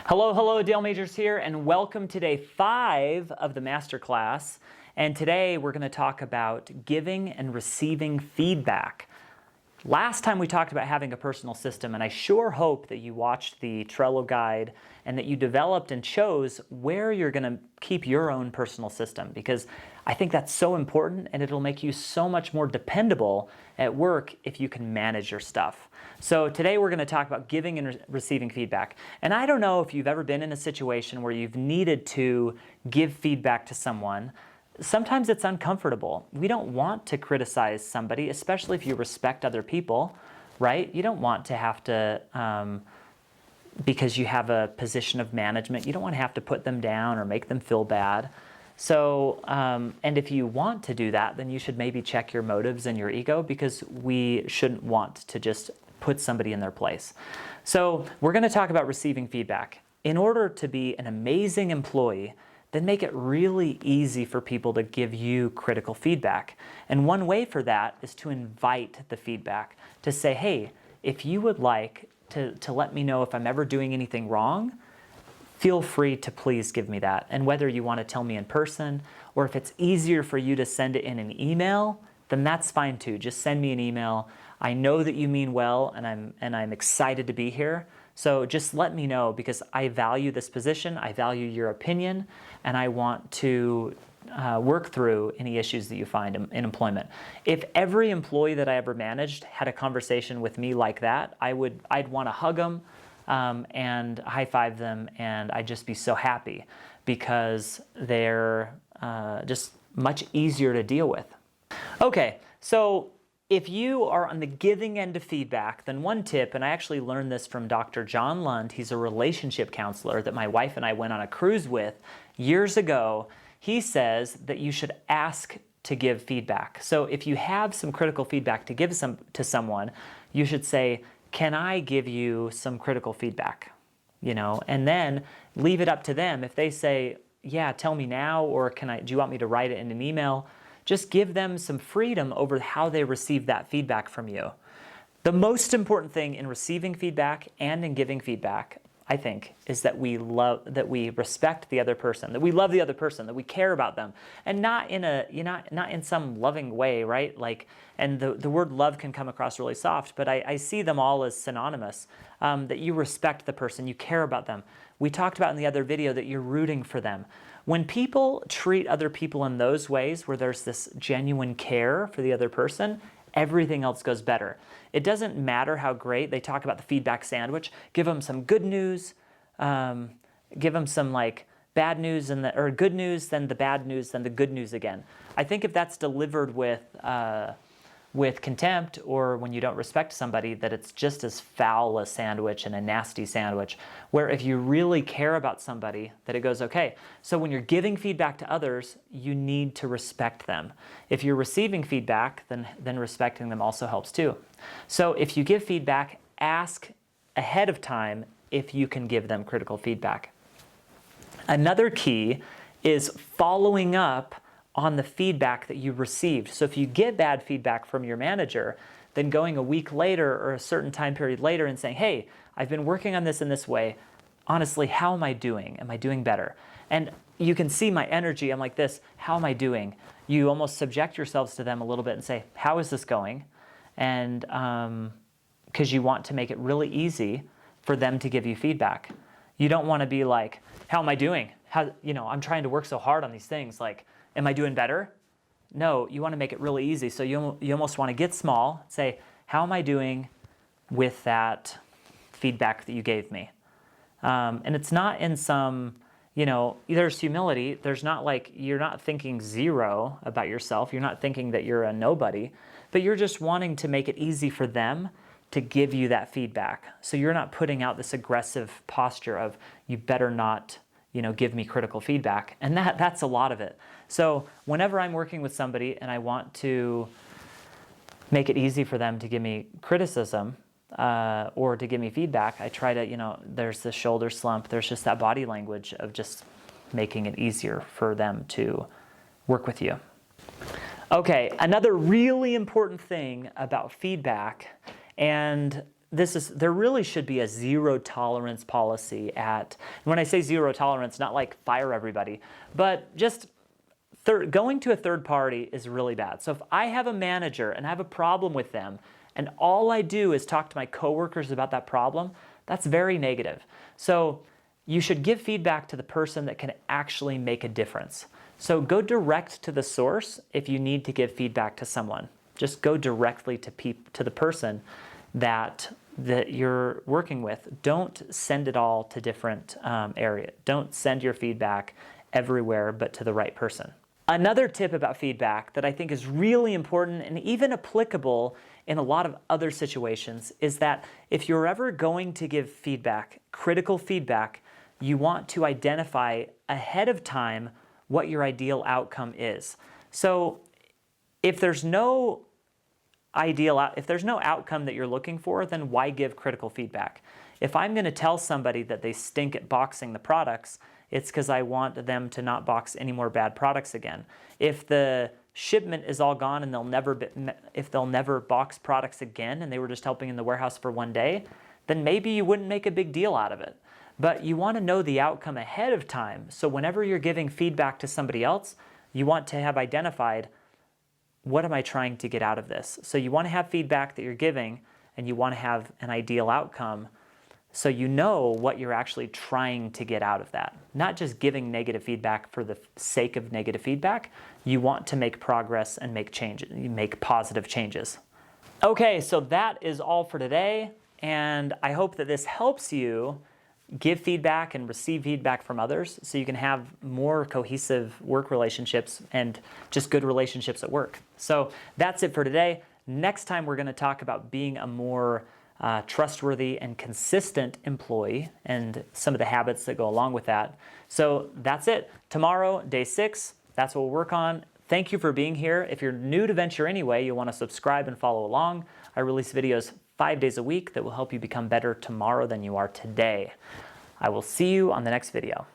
Hello, Dale Majors here, and welcome to day 5 of the Masterclass. And today we're going to talk about giving and receiving feedback. Last time we talked about having a personal system, and I sure hope that you watched the Trello guide and that you developed and chose where you're going to keep your own personal system, because I think that's so important and it'll make you so much more dependable at work if you can manage your stuff. So today we're going to talk about giving and receiving feedback. And I don't know if you've ever been in a situation where you've needed to give feedback to someone. Sometimes it's uncomfortable. We don't want to criticize somebody, especially if you respect other people, right? You don't want to have to, because you have a position of management, you don't want to have to put them down or make them feel bad. So, and if you want to do that, then you should maybe check your motives and your ego, because we shouldn't want to just put somebody in their place. So we're going to talk about receiving feedback. In order to be an amazing employee, then make it really easy for people to give you critical feedback. And one way for that is to invite the feedback, to say, hey, if you would like to let me know if I'm ever doing anything wrong, feel free to please give me that. And whether you want to tell me in person, or if it's easier for you to send it in an email, then that's fine too. Just send me an email. I know that you mean well, and I'm excited to be here. So just let me know, because I value this position, I value your opinion, and I want to work through any issues that you find in employment. If every employee that I ever managed had a conversation with me like that, I'd want to hug them and high five them, and I'd just be so happy, because they're just much easier to deal with. Okay, so if you are on the giving end of feedback, then one tip, and I actually learned this from Dr. John Lund, he's a relationship counselor that my wife and I went on a cruise with years ago. He says that you should ask to give feedback. So if you have some critical feedback to give to someone, you should say, can I give you some critical feedback? And then leave it up to them. If they say, yeah, tell me now, or do you want me to write it in an email? Just give them some freedom over how they receive that feedback from you. The most important thing in receiving feedback and in giving feedback, I think, is that we respect the other person, that we love the other person, that we care about them, and not in some loving way, right? And the word love can come across really soft, but I see them all as synonymous. That you respect the person, you care about them. We talked about in the other video that you're rooting for them. When people treat other people in those ways, where there's this genuine care for the other person, everything else goes better. It doesn't matter how great. They talk about the feedback sandwich. Give them some good news, give them some bad news, or good news, then the bad news, then the good news again. I think if that's delivered with contempt, or when you don't respect somebody, that it's just as foul a sandwich and a nasty sandwich. Where if you really care about somebody, that it goes, okay, so when you're giving feedback to others, you need to respect them. If you're receiving feedback, then respecting them also helps too. So if you give feedback, ask ahead of time if you can give them critical feedback. Another key is following up on the feedback that you received. So if you get bad feedback from your manager, then going a week later or a certain time period later and saying, hey, I've been working on this in this way. Honestly, how am I doing? Am I doing better? And you can see my energy. I'm like this, how am I doing? You almost subject yourselves to them a little bit and say, how is this going? And because you want to make it really easy for them to give you feedback. You don't want to be like, how am I doing? I'm trying to work so hard on these things. Am I doing better? No, you want to make it really easy. So you almost want to get small, say, how am I doing with that feedback that you gave me? And it's not in some, there's humility. There's not you're not thinking zero about yourself. You're not thinking that you're a nobody, but you're just wanting to make it easy for them to give you that feedback. So you're not putting out this aggressive posture of, you better not give me critical feedback. And that's a lot of it. So whenever I'm working with somebody and I want to make it easy for them to give me criticism or to give me feedback, I try to, there's the shoulder slump, there's just that body language of just making it easier for them to work with you. Okay, another really important thing about feedback, and there really should be a zero tolerance policy at, when I say zero tolerance, not like fire everybody, but just going to a third party is really bad. So if I have a manager and I have a problem with them, and all I do is talk to my coworkers about that problem, that's very negative. So you should give feedback to the person that can actually make a difference. So go direct to the source if you need to give feedback to someone. Just go directly to the person that you're working with. Don't send it all to different areas. Don't send your feedback everywhere but to the right person. Another tip about feedback that I think is really important and even applicable in a lot of other situations is that if you're ever going to give feedback, critical feedback, you want to identify ahead of time what your ideal outcome is. So if there's no outcome that you're looking for, then why give critical feedback? If I'm going to tell somebody that they stink at boxing the products, it's because I want them to not box any more bad products again. If the shipment is all gone and if they'll never box products again and they were just helping in the warehouse for one day, then maybe you wouldn't make a big deal out of it. But you want to know the outcome ahead of time. So whenever you're giving feedback to somebody else, you want to have identified, what am I trying to get out of this? So you want to have feedback that you're giving, and you want to have an ideal outcome so you know what you're actually trying to get out of that. Not just giving negative feedback for the sake of negative feedback. You want to make progress and make positive changes. Okay, so that is all for today, and I hope that this helps you give feedback and receive feedback from others so you can have more cohesive work relationships and just good relationships at work. So that's it for today. Next time we're going to talk about being a more trustworthy and consistent employee and some of the habits that go along with that. So that's it. Tomorrow, day 6, that's what we'll work on. Thank you for being here. If you're new to Venture Anyway, you'll want to subscribe and follow along. I release videos 5 days a week that will help you become better tomorrow than you are today. I will see you on the next video.